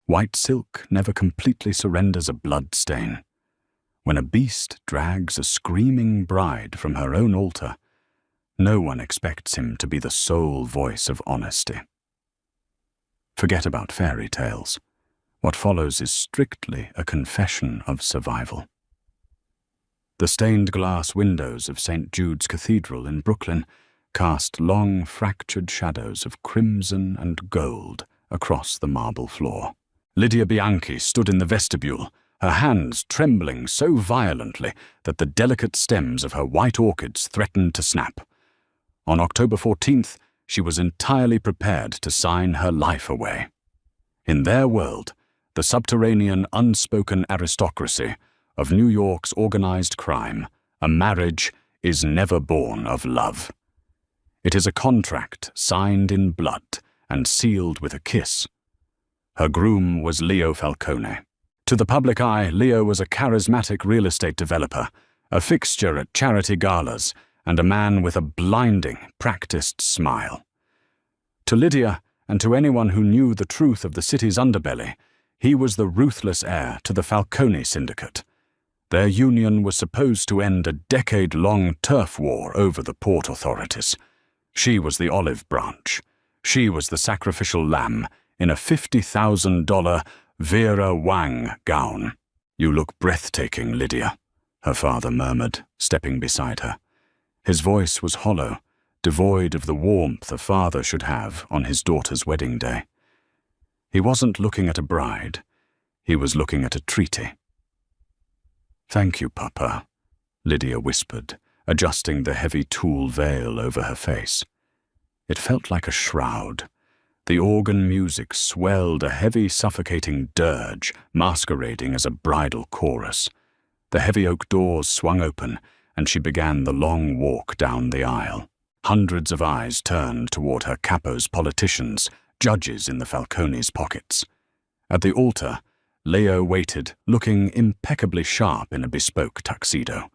White silk never completely surrenders a blood stain. When a beast drags a screaming bride from her own altar, no one expects him to be the sole voice of honesty. Forget about fairy tales. What follows is strictly a confession of survival. The stained glass windows of St. Jude's Cathedral in Brooklyn cast long, fractured shadows of crimson and gold across the marble floor. Lydia Bianchi stood in the vestibule, her hands trembling so violently that the delicate stems of her white orchids threatened to snap. On October 14th, she was entirely prepared to sign her life away. In their world, the subterranean, unspoken aristocracy of New York's organized crime, a marriage is never born of love. It is a contract signed in blood and sealed with a kiss. Her groom was Leo Falcone. To the public eye, Leo was a charismatic real estate developer, a fixture at charity galas, and a man with a blinding, practiced smile. To Lydia, and to anyone who knew the truth of the city's underbelly, he was the ruthless heir to the Falcone syndicate. Their union was supposed to end a decade-long turf war over the port authorities. She was the olive branch. She was the sacrificial lamb in a $50,000 Vera Wang gown. "You look breathtaking, Lydia," her father murmured, stepping beside her. His voice was hollow, devoid of the warmth a father should have on his daughter's wedding day. He wasn't looking at a bride. He was looking at a treaty. "Thank you, Papa," Lydia whispered, adjusting the heavy tulle veil over her face. It felt like a shroud. The organ music swelled a heavy, suffocating dirge, masquerading as a bridal chorus. The heavy oak doors swung open, and she began the long walk down the aisle. Hundreds of eyes turned toward her capo's politicians, judges in the Falcone's pockets. At the altar, Leo waited, looking impeccably sharp in a bespoke tuxedo.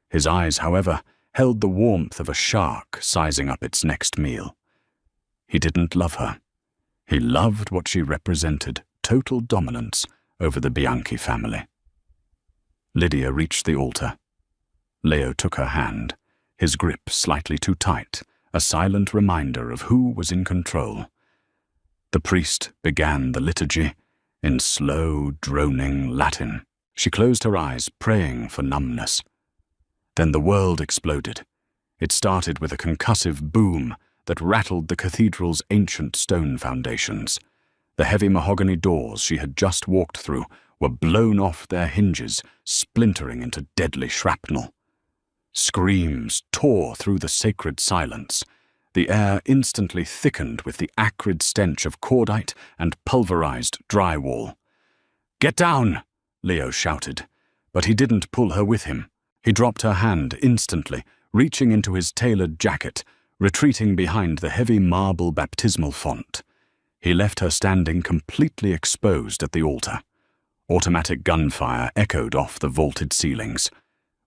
His eyes, however, held the warmth of a shark sizing up its next meal. He didn't love her. He loved what she represented, total dominance over the Bianchi family. Lydia reached the altar. Leo took her hand, his grip slightly too tight, a silent reminder of who was in control. The priest began the liturgy in slow, droning Latin. She closed her eyes, praying for numbness. Then the world exploded. It started with a concussive boom that rattled the cathedral's ancient stone foundations. The heavy mahogany doors she had just walked through were blown off their hinges, splintering into deadly shrapnel. Screams tore through the sacred silence. The air instantly thickened with the acrid stench of cordite and pulverized drywall. "Get down!" Leo shouted, but he didn't pull her with him. He dropped her hand instantly, reaching into his tailored jacket, retreating behind the heavy marble baptismal font. He left her standing completely exposed at the altar. Automatic gunfire echoed off the vaulted ceilings.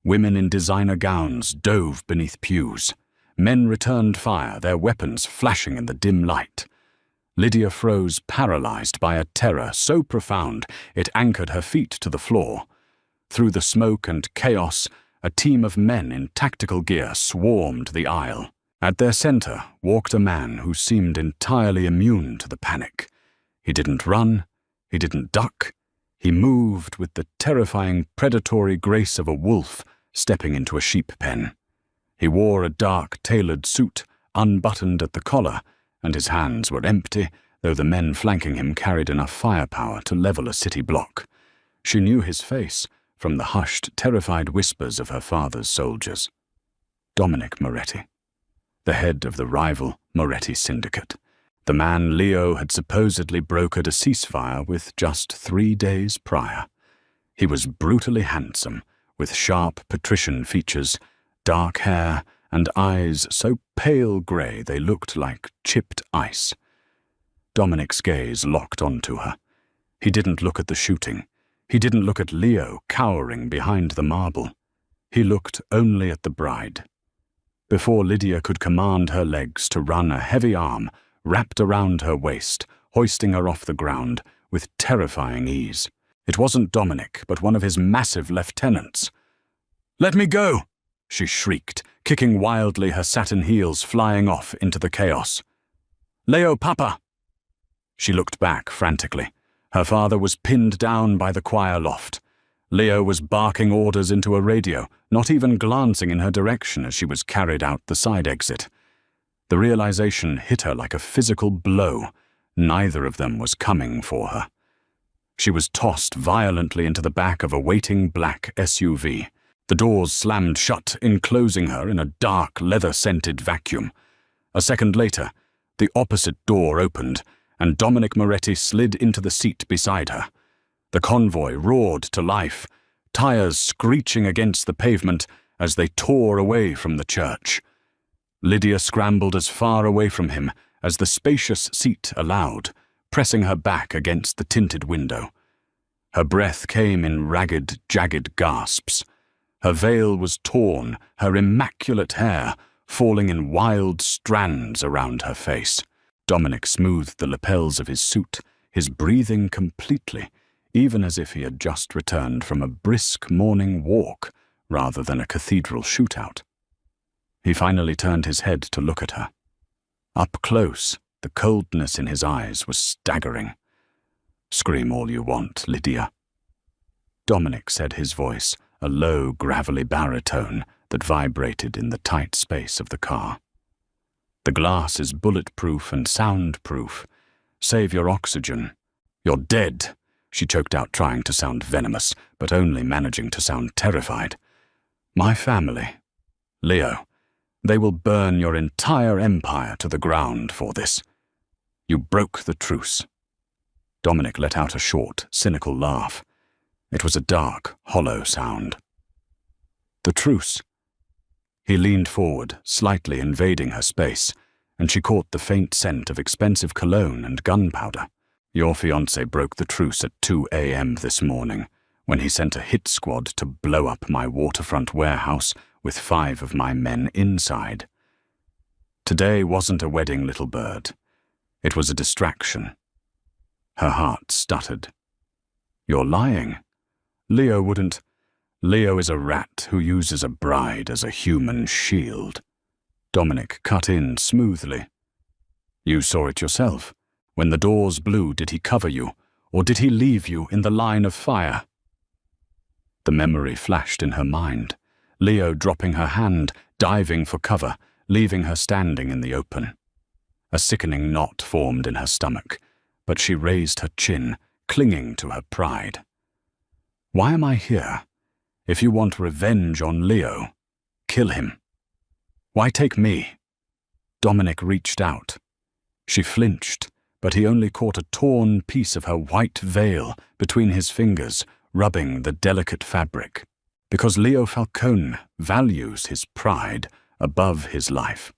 Women in designer gowns dove beneath pews. Men returned fire, their weapons flashing in the dim light. Lydia froze, paralyzed by a terror so profound it anchored her feet to the floor. Through the smoke and chaos, a team of men in tactical gear swarmed the aisle. At their center walked a man who seemed entirely immune to the panic. He didn't run, he didn't duck. He moved with the terrifying predatory grace of a wolf stepping into a sheep pen. He wore a dark, tailored suit, unbuttoned at the collar, and his hands were empty, though the men flanking him carried enough firepower to level a city block. She knew his face from the hushed, terrified whispers of her father's soldiers. Dominic Moretti, the head of the rival Moretti syndicate, the man Leo had supposedly brokered a ceasefire with just 3 days prior. He was brutally handsome, with sharp patrician features, dark hair, and eyes so pale grey they looked like chipped ice. Dominic's gaze locked onto her. He didn't look at the shooting. He didn't look at Leo cowering behind the marble. He looked only at the bride. Before Lydia could command her legs to run, a heavy arm wrapped around her waist, hoisting her off the ground with terrifying ease. It wasn't Dominic, but one of his massive lieutenants. "Let me go!" she shrieked, kicking wildly, her satin heels flying off into the chaos. "Leo, Papa!" She looked back frantically. Her father was pinned down by the choir loft. Leo was barking orders into a radio, not even glancing in her direction as she was carried out the side exit. The realization hit her like a physical blow. Neither of them was coming for her. She was tossed violently into the back of a waiting black SUV. The doors slammed shut, enclosing her in a dark, leather-scented vacuum. A second later, the opposite door opened, and Dominic Moretti slid into the seat beside her. The convoy roared to life, tires screeching against the pavement as they tore away from the church. Lydia scrambled as far away from him as the spacious seat allowed, pressing her back against the tinted window. Her breath came in ragged, jagged gasps. Her veil was torn, her immaculate hair falling in wild strands around her face. Dominic smoothed the lapels of his suit, his breathing completely, even as if he had just returned from a brisk morning walk rather than a cathedral shootout. He finally turned his head to look at her. Up close, the coldness in his eyes was staggering. "Scream all you want, Lydia." Dominic said, his voice a low, gravelly baritone that vibrated in the tight space of the car. "The glass is bulletproof and soundproof. Save your oxygen. You're dead," she choked out, trying to sound venomous, but only managing to sound terrified. "My family, Leo, they will burn your entire empire to the ground for this. You broke the truce." Dominic let out a short, cynical laugh. It was a dark, hollow sound. "The truce?" He leaned forward, slightly invading her space, and she caught the faint scent of expensive cologne and gunpowder. "Your fiancé broke the truce at 2 a.m. this morning, when he sent a hit squad to blow up my waterfront warehouse with 5 of my men inside. Today wasn't a wedding, little bird. It was a distraction." Her heart stuttered. "You're lying. Leo wouldn't. Leo is a rat who uses a bride as a human shield." Dominic cut in smoothly. "You saw it yourself. When the doors blew, did he cover you, or did he leave you in the line of fire?" The memory flashed in her mind. Leo dropping her hand, diving for cover, leaving her standing in the open. A sickening knot formed in her stomach, but she raised her chin, clinging to her pride. "Why am I here? If you want revenge on Leo, kill him. Why take me?" Dominic reached out. She flinched, but he only caught a torn piece of her white veil between his fingers, rubbing the delicate fabric. Because Leo Falcone values his pride above his life.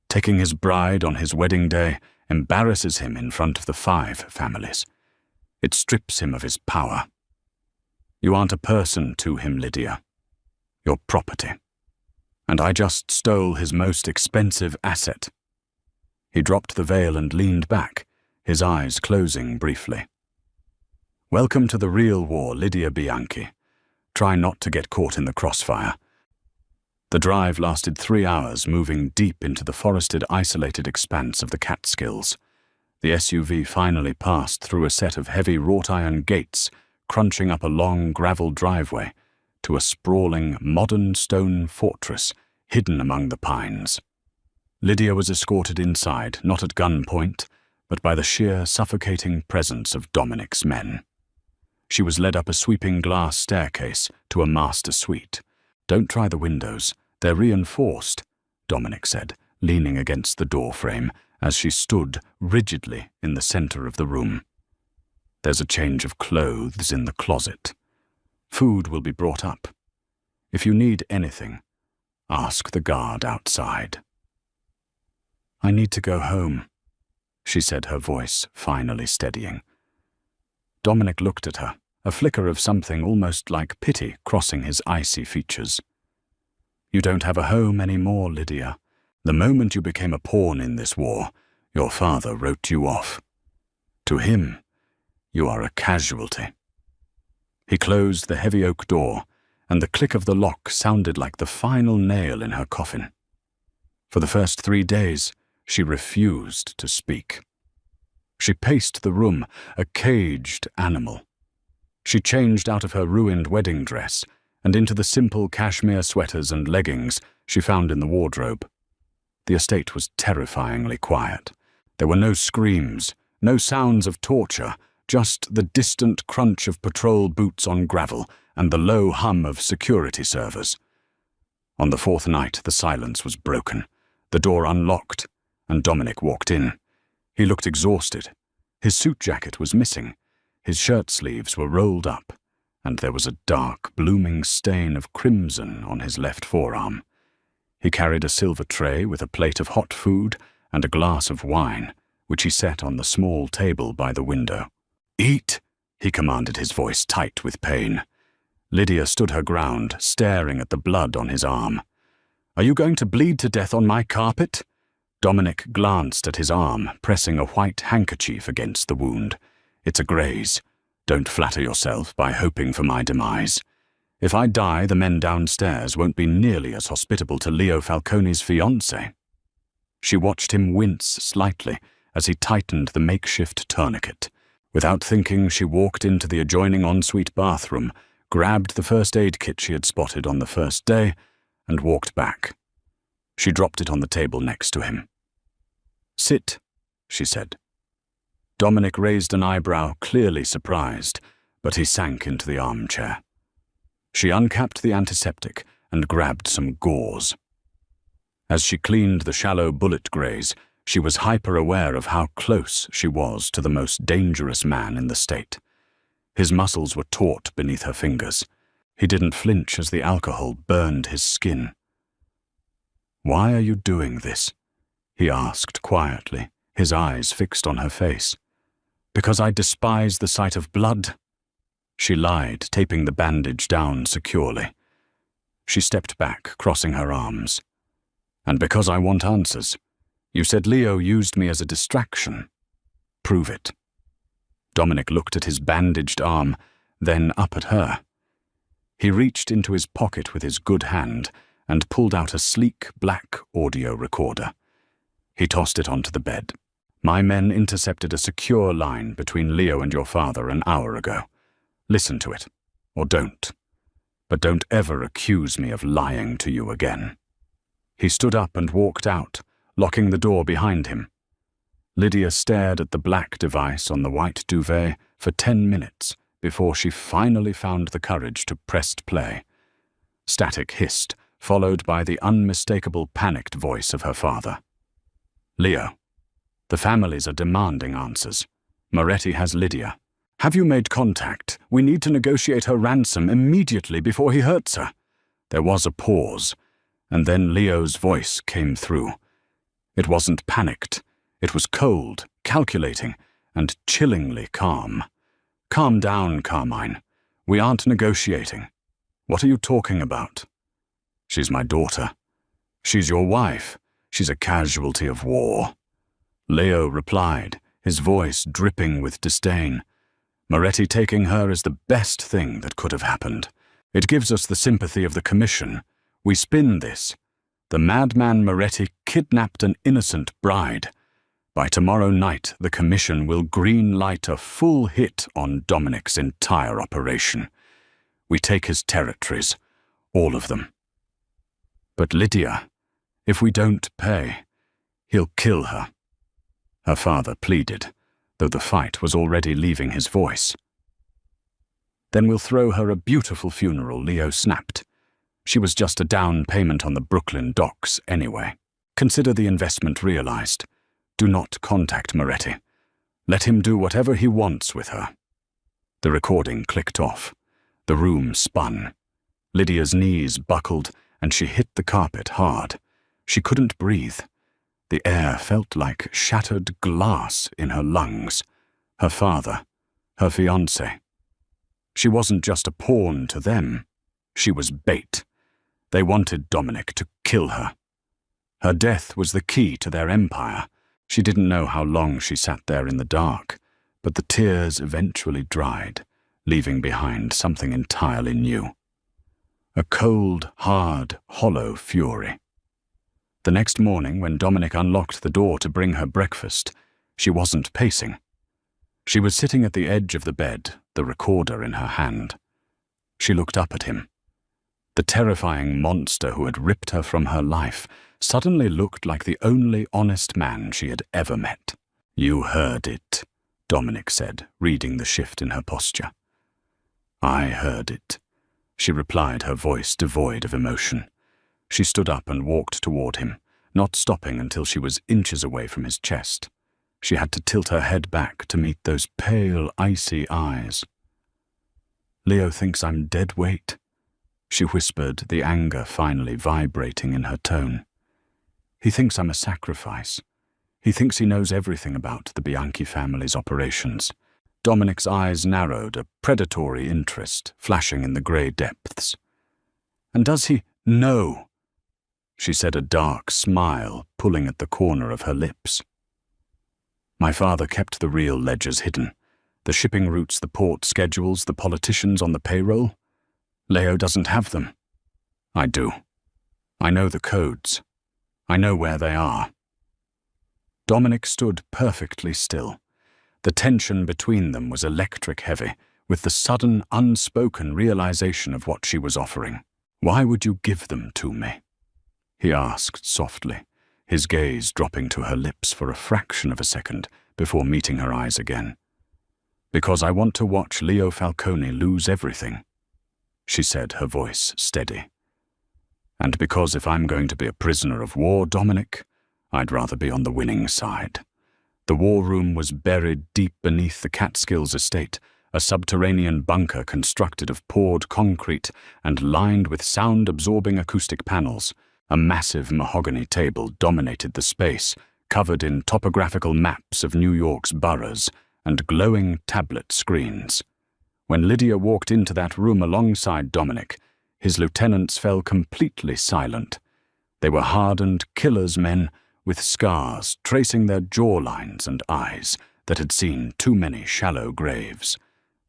Taking his bride on his wedding day embarrasses him in front of the 5 families. It strips him of his power. You aren't a person to him, Lydia. You're property. And I just stole his most expensive asset. He dropped the veil and leaned back, his eyes closing briefly. Welcome to the real war, Lydia Bianchi. Try not to get caught in the crossfire. The drive lasted 3 hours, moving deep into the forested, isolated expanse of the Catskills. The SUV finally passed through a set of heavy wrought-iron gates, crunching up a long gravel driveway to a sprawling, modern stone fortress hidden among the pines. Lydia was escorted inside, not at gunpoint, but by the sheer, suffocating presence of Dominic's men. She was led up a sweeping glass staircase to a master suite. "Don't try the windows. They're reinforced," Dominic said, leaning against the doorframe as she stood rigidly in the center of the room. "There's a change of clothes in the closet. Food will be brought up. If you need anything, ask the guard outside." "I need to go home," she said, her voice finally steadying. Dominic looked at her, a flicker of something almost like pity crossing his icy features. "You don't have a home anymore, Lydia. The moment you became a pawn in this war, your father wrote you off. To him, You are a casualty." He closed the heavy oak door, and the click of the lock sounded like the final nail in her coffin. For the first 3 days, she refused to speak. She paced the room, a caged animal. She changed out of her ruined wedding dress and into the simple cashmere sweaters and leggings she found in the wardrobe. The estate was terrifyingly quiet. There were no screams, no sounds of torture, just the distant crunch of patrol boots on gravel and the low hum of security servers. On the 4th night, the silence was broken. The door unlocked, and Dominic walked in. He looked exhausted. His suit jacket was missing. His shirt sleeves were rolled up, and there was a dark, blooming stain of crimson on his left forearm. He carried a silver tray with a plate of hot food and a glass of wine, which he set on the small table by the window. "Eat," he commanded, his voice tight with pain. Lydia stood her ground, staring at the blood on his arm. "Are you going to bleed to death on my carpet?" Dominic glanced at his arm, pressing a white handkerchief against the wound. "It's a graze. Don't flatter yourself by hoping for my demise. If I die, the men downstairs won't be nearly as hospitable to Leo Falcone's fiancée." She watched him wince slightly as he tightened the makeshift tourniquet. Without thinking, she walked into the adjoining ensuite bathroom, grabbed the first aid kit she had spotted on the first day, and walked back. She dropped it on the table next to him. "Sit," she said. Dominic raised an eyebrow, clearly surprised, but he sank into the armchair. She uncapped the antiseptic and grabbed some gauze. As she cleaned the shallow bullet graze, she was hyper-aware of how close she was to the most dangerous man in the state. His muscles were taut beneath her fingers. He didn't flinch as the alcohol burned his skin. "Why are you doing this?" he asked quietly, his eyes fixed on her face. "Because I despise the sight of blood?" She lied, taping the bandage down securely. She stepped back, crossing her arms. "And because I want answers. You said Leo used me as a distraction. Prove it." Dominic looked at his bandaged arm, then up at her. He reached into his pocket with his good hand and pulled out a sleek black audio recorder. He tossed it onto the bed. "My men intercepted a secure line between Leo and your father an hour ago. Listen to it, or don't. But don't ever accuse me of lying to you again." He stood up and walked out, locking the door behind him. Lydia stared at the black device on the white duvet for 10 minutes before she finally found the courage to press play. Static hissed, followed by the unmistakable panicked voice of her father. "Leo, the families are demanding answers. Moretti has Lydia. Have you made contact? We need to negotiate her ransom immediately before he hurts her." There was a pause, and then Leo's voice came through. It wasn't panicked. It was cold, calculating, and chillingly calm. "Calm down, Carmine. We aren't negotiating. What are you talking about?" "She's my daughter. She's your wife. She's a casualty of war." Leo replied, his voice dripping with disdain. "Moretti taking her is the best thing that could have happened. It gives us the sympathy of the Commission. We spin this. The madman Moretti kidnapped an innocent bride. By tomorrow night, the Commission will green-light a full hit on Dominic's entire operation. We take his territories, all of them. But Lydia, if we don't pay, he'll kill her." Her father pleaded, though the fight was already leaving his voice. "Then we'll throw her a beautiful funeral," Leo snapped. She was just a down payment on the Brooklyn docks anyway. Consider the investment realized. Do not contact Moretti. Let him do whatever he wants with her. The recording clicked off. The room spun. Lydia's knees buckled, and she hit the carpet hard. She couldn't breathe. The air felt like shattered glass in her lungs. Her father, her fiancé. She wasn't just a pawn to them. She was bait. They wanted Dominic to kill her. Her death was the key to their empire. She didn't know how long she sat there in the dark, but the tears eventually dried, leaving behind something entirely new. A cold, hard, hollow fury. The next morning, when Dominic unlocked the door to bring her breakfast, she wasn't pacing. She was sitting at the edge of the bed, the recorder in her hand. She looked up at him. The terrifying monster who had ripped her from her life suddenly looked like the only honest man she had ever met. "You heard it," Dominic said, reading the shift in her posture. "I heard it," she replied, her voice devoid of emotion. She stood up and walked toward him, not stopping until she was inches away from his chest. She had to tilt her head back to meet those pale, icy eyes. "Leo thinks I'm dead weight," she whispered, the anger finally vibrating in her tone. "He thinks I'm a sacrifice. He thinks he knows everything about the Bianchi family's operations." Dominic's eyes narrowed, a predatory interest flashing in the grey depths. "And does he know?" She said, a dark smile pulling at the corner of her lips. "My father kept the real ledgers hidden. The shipping routes, the port schedules, the politicians on the payroll. Leo doesn't have them. I do. I know the codes. I know where they are." Dominic stood perfectly still. The tension between them was electric heavy, with the sudden, unspoken realization of what she was offering. "Why would you give them to me?" he asked softly, his gaze dropping to her lips for a fraction of a second before meeting her eyes again. "Because I want to watch Leo Falcone lose everything," she said, her voice steady. "And because if I'm going to be a prisoner of war, Dominic, I'd rather be on the winning side." The war room was buried deep beneath the Catskills estate, a subterranean bunker constructed of poured concrete and lined with sound-absorbing acoustic panels. A massive mahogany table dominated the space, covered in topographical maps of New York's boroughs and glowing tablet screens. When Lydia walked into that room alongside Dominic, his lieutenants fell completely silent. They were hardened killer's men with scars tracing their jawlines and eyes that had seen too many shallow graves.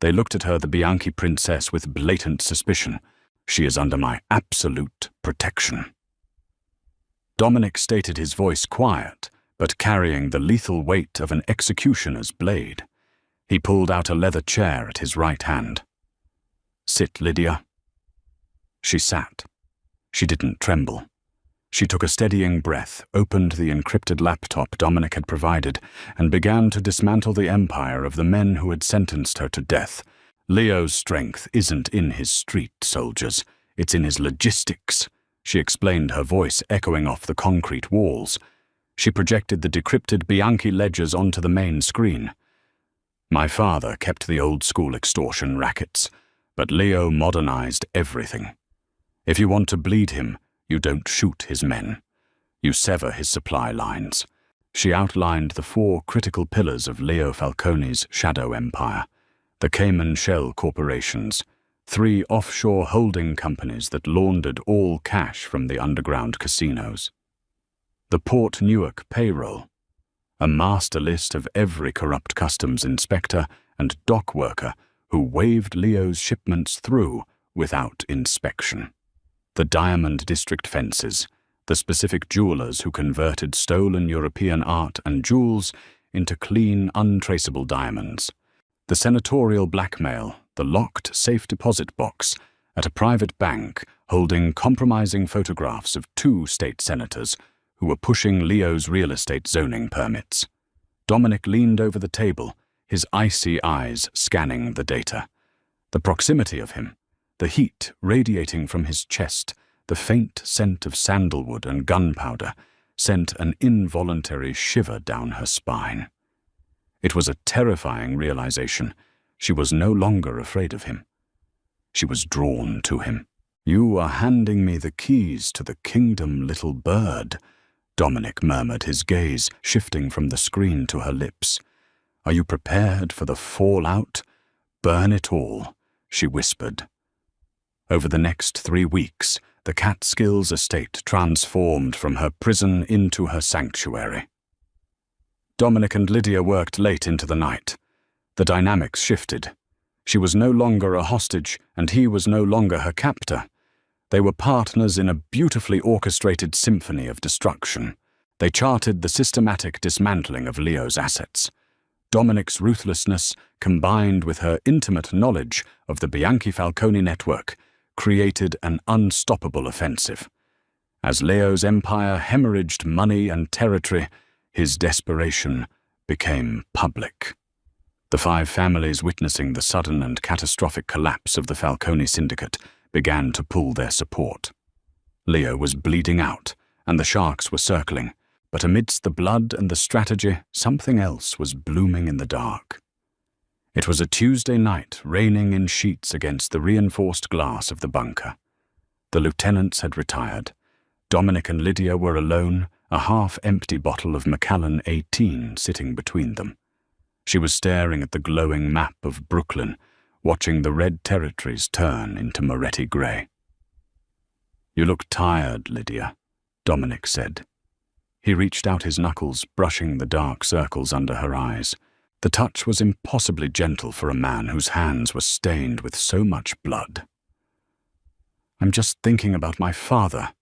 They looked at her, the Bianchi princess, with blatant suspicion. "She is under my absolute protection." Dominic stated, his voice quiet, but carrying the lethal weight of an executioner's blade. He pulled out a leather chair at his right hand. "Sit, Lydia." She sat. She didn't tremble. She took a steadying breath, opened the encrypted laptop Dominic had provided, and began to dismantle the empire of the men who had sentenced her to death. "Leo's strength isn't in his street soldiers, it's in his logistics," she explained, her voice echoing off the concrete walls. She projected the decrypted Bianchi ledgers onto the main screen. "My father kept the old-school extortion rackets, but Leo modernized everything. If you want to bleed him, you don't shoot his men. You sever his supply lines." She outlined the 4 critical pillars of Leo Falcone's shadow empire: the Cayman Shell corporations, 3 offshore holding companies that laundered all cash from the underground casinos; the Port Newark payroll, a master list of every corrupt customs inspector and dock worker who waved Leo's shipments through without inspection; the Diamond District fences, the specific jewelers who converted stolen European art and jewels into clean, untraceable diamonds; the senatorial blackmail, the locked safe deposit box at a private bank holding compromising photographs of 2 state senators who were pushing Leo's real estate zoning permits. Dominic leaned over the table, his icy eyes scanning the data. The proximity of him, the heat radiating from his chest, the faint scent of sandalwood and gunpowder, sent an involuntary shiver down her spine. It was a terrifying realization. She was no longer afraid of him. She was drawn to him. "You are handing me the keys to the kingdom, little bird," Dominic murmured, his gaze shifting from the screen to her lips. "Are you prepared for the fallout? Burn it all," she whispered. Over the next 3 weeks, the Catskills estate transformed from her prison into her sanctuary. Dominic and Lydia worked late into the night. The dynamics shifted. She was no longer a hostage, and he was no longer her captor. They were partners in a beautifully orchestrated symphony of destruction. They charted the systematic dismantling of Leo's assets. Dominic's ruthlessness, combined with her intimate knowledge of the Bianchi Falcone network, created an unstoppable offensive. As Leo's empire hemorrhaged money and territory, his desperation became public. The 5 families witnessing the sudden and catastrophic collapse of the Falcone syndicate began to pull their support. Leo was bleeding out, and the sharks were circling, but amidst the blood and the strategy, something else was blooming in the dark. It was a Tuesday night, raining in sheets against the reinforced glass of the bunker. The lieutenants had retired. Dominic and Lydia were alone, a half-empty bottle of Macallan 18 sitting between them. She was staring at the glowing map of Brooklyn, watching the red territories turn into Moretti grey. "You look tired, Lydia," Dominic said. He reached out his knuckles, brushing the dark circles under her eyes. The touch was impossibly gentle for a man whose hands were stained with so much blood. "I'm just thinking about my father,"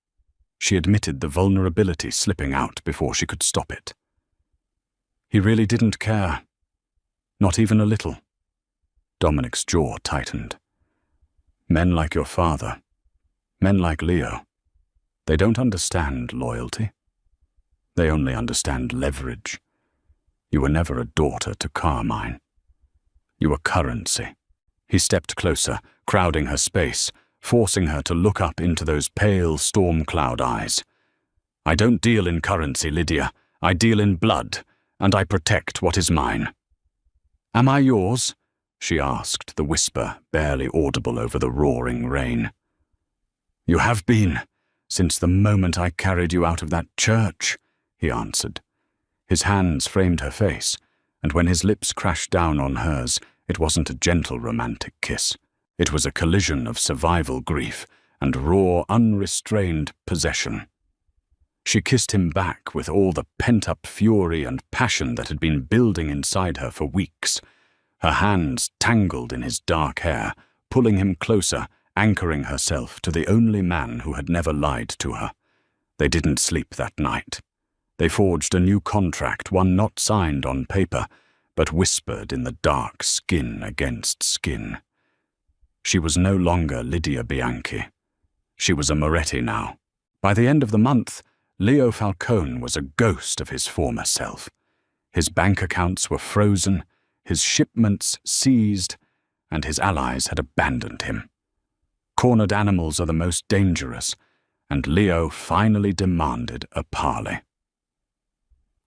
she admitted, the vulnerability slipping out before she could stop it. "He really didn't care. Not even a little." Dominic's jaw tightened. "Men like your father, men like Leo, they don't understand loyalty. They only understand leverage. You were never a daughter to Carmine. You were currency." He stepped closer, crowding her space, forcing her to look up into those pale storm cloud eyes. "I don't deal in currency, Lydia. I deal in blood, and I protect what is mine." "Am I yours?" she asked, the whisper barely audible over the roaring rain. "You have been, since the moment I carried you out of that church," he answered. His hands framed her face, and when his lips crashed down on hers, it wasn't a gentle romantic kiss. It was a collision of survival grief and raw, unrestrained possession. She kissed him back with all the pent-up fury and passion that had been building inside her for weeks. Her hands tangled in his dark hair, pulling him closer, anchoring herself to the only man who had never lied to her. They didn't sleep that night. They forged a new contract, one not signed on paper, but whispered in the dark, skin against skin. She was no longer Lydia Bianchi. She was a Moretti now. By the end of the month, Leo Falcone was a ghost of his former self. His bank accounts were frozen, his shipments seized, and his allies had abandoned him. Cornered animals are the most dangerous, and Leo finally demanded a parley.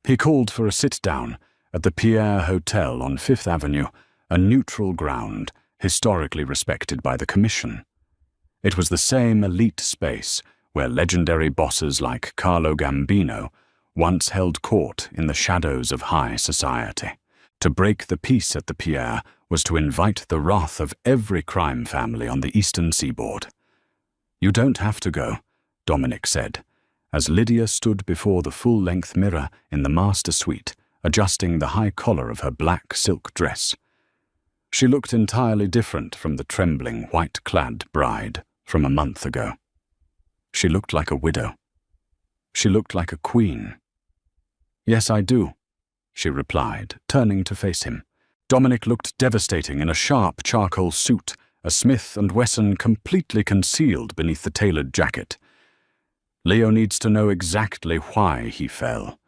He called for a sit-down at the Pierre Hotel on Fifth Avenue, a neutral ground historically respected by the Commission. It was the same elite space where legendary bosses like Carlo Gambino once held court in the shadows of high society. To break the peace at the Pierre was to invite the wrath of every crime family on the eastern seaboard. "You don't have to go," Dominic said, as Lydia stood before the full-length mirror in the master suite, adjusting the high collar of her black silk dress. She looked entirely different from the trembling, white-clad bride from a month ago. She looked like a widow. She looked like a queen. "Yes, I do," she replied, turning to face him. Dominic looked devastating in a sharp charcoal suit, a Smith & Wesson completely concealed beneath the tailored jacket. Leo needs to know exactly why he fell.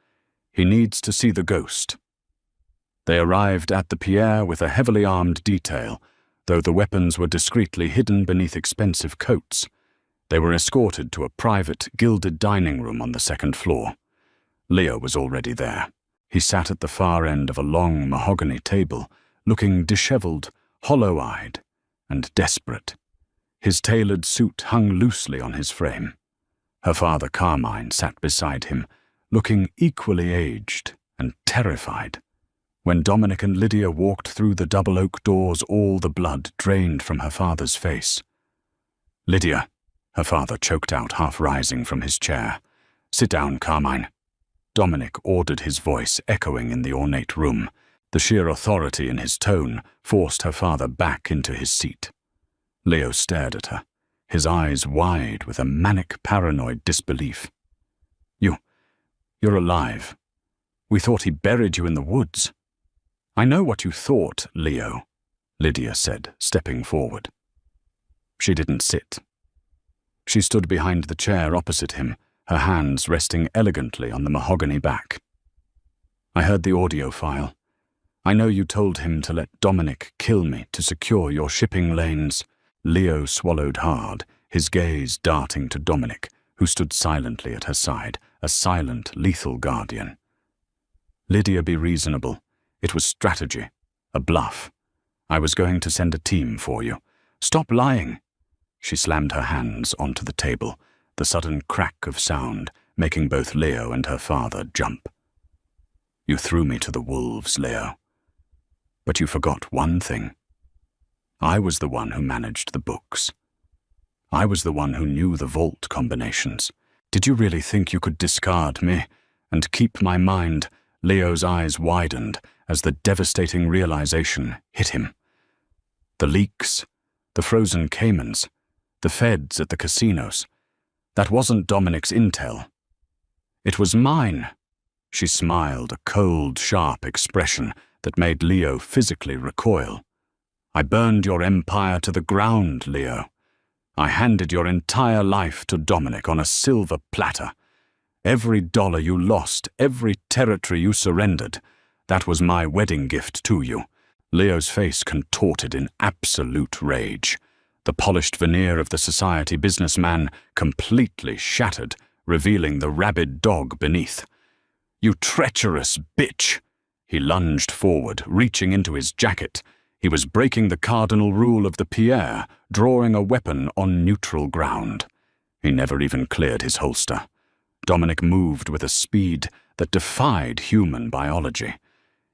He needs to see the ghost. They arrived at the Pierre with a heavily armed detail, though the weapons were discreetly hidden beneath expensive coats. They were escorted to a private, gilded dining room on the second floor. Leo was already there. He sat at the far end of a long mahogany table, looking disheveled, hollow-eyed, and desperate. His tailored suit hung loosely on his frame. Her father Carmine sat beside him, looking equally aged and terrified. When Dominic and Lydia walked through the double oak doors, all the blood drained from her father's face. "Lydia," her father choked out, half rising from his chair. "Sit down, Carmine." Dominic ordered, his voice echoing in the ornate room. The sheer authority in his tone forced her father back into his seat. Leo stared at her, his eyes wide with a manic, paranoid disbelief. You're alive. We thought he buried you in the woods." "I know what you thought, Leo," Lydia said, stepping forward. She didn't sit. She stood behind the chair opposite him, her hands resting elegantly on the mahogany back. "I heard the audio file. I know you told him to let Dominic kill me to secure your shipping lanes." Leo swallowed hard, his gaze darting to Dominic, who stood silently at her side, a silent, lethal guardian. "Lydia, be reasonable. It was strategy, a bluff. I was going to send a team for you. Stop lying." She slammed her hands onto the table, the sudden crack of sound making both Leo and her father jump. "You threw me to the wolves, Leo. But you forgot one thing. I was the one who managed the books. I was the one who knew the vault combinations. Did you really think you could discard me and keep my mind?" Leo's eyes widened as the devastating realization hit him. The leaks, the frozen Caymans, the feds at the casinos. That wasn't Dominic's intel. It was mine. She smiled, a cold, sharp expression that made Leo physically recoil. "I burned your empire to the ground, Leo. I handed your entire life to Dominic on a silver platter. Every dollar you lost, every territory you surrendered, that was my wedding gift to you." Leo's face contorted in absolute rage. The polished veneer of the society businessman completely shattered, revealing the rabid dog beneath. "You treacherous bitch!" He lunged forward, reaching into his jacket. He was breaking the cardinal rule of the Pierre, drawing a weapon on neutral ground. He never even cleared his holster. Dominic moved with a speed that defied human biology.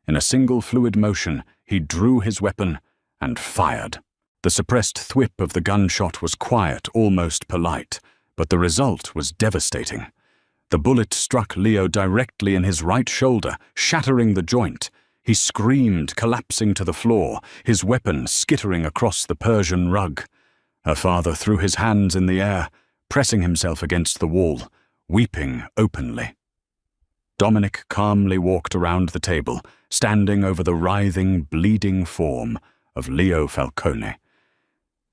In a single fluid motion, he drew his weapon and fired. The suppressed thwip of the gunshot was quiet, almost polite, but the result was devastating. The bullet struck Leo directly in his right shoulder, shattering the joint. He screamed, collapsing to the floor, his weapon skittering across the Persian rug. Her father threw his hands in the air, pressing himself against the wall, weeping openly. Dominic calmly walked around the table, standing over the writhing, bleeding form of Leo Falcone.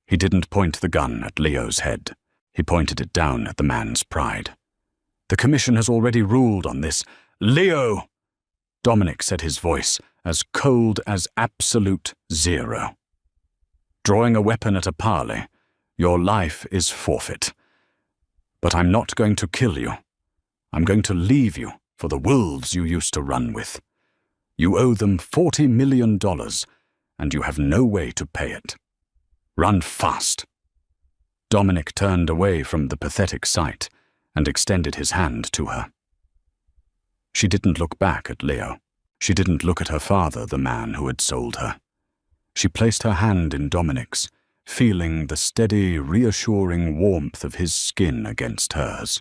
He didn't point the gun at Leo's head. He pointed it down at the man's pride. "The commission has already ruled on this." "Leo!" Dominic said, his voice as cold as absolute zero. "Drawing a weapon at a parley, your life is forfeit. But I'm not going to kill you. I'm going to leave you for the wolves you used to run with. You owe them $40 million, and you have no way to pay it. Run fast." Dominic turned away from the pathetic sight and extended his hand to her. She didn't look back at Leo. She didn't look at her father, the man who had sold her. She placed her hand in Dominic's, feeling the steady, reassuring warmth of his skin against hers.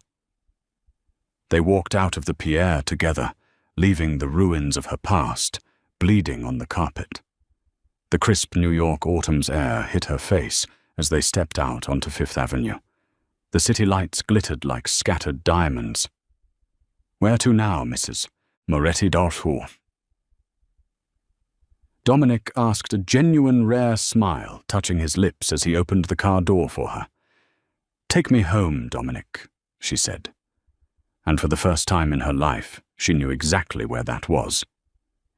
They walked out of the Pierre together, leaving the ruins of her past bleeding on the carpet. The crisp New York autumn's air hit her face as they stepped out onto Fifth Avenue. The city lights glittered like scattered diamonds. "Where to now, Mrs. Moretti Darfour?" Dominic asked, a genuine rare smile touching his lips as he opened the car door for her. "Take me home, Dominic," she said. And for the first time in her life, she knew exactly where that was.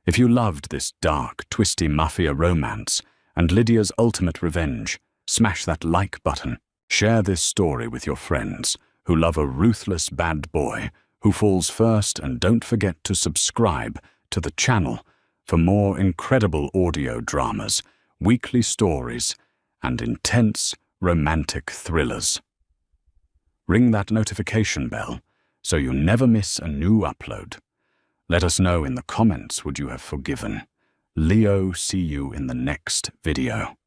If you loved this dark, twisty Mafia romance and Lydia's ultimate revenge, smash that like button. Share this story with your friends who love a ruthless bad boy who falls first, and don't forget to subscribe to the channel for more incredible audio dramas, weekly stories, and intense romantic thrillers. Ring that notification bell so you never miss a new upload. Let us know in the comments, would you have forgiven? Leo, see you in the next video.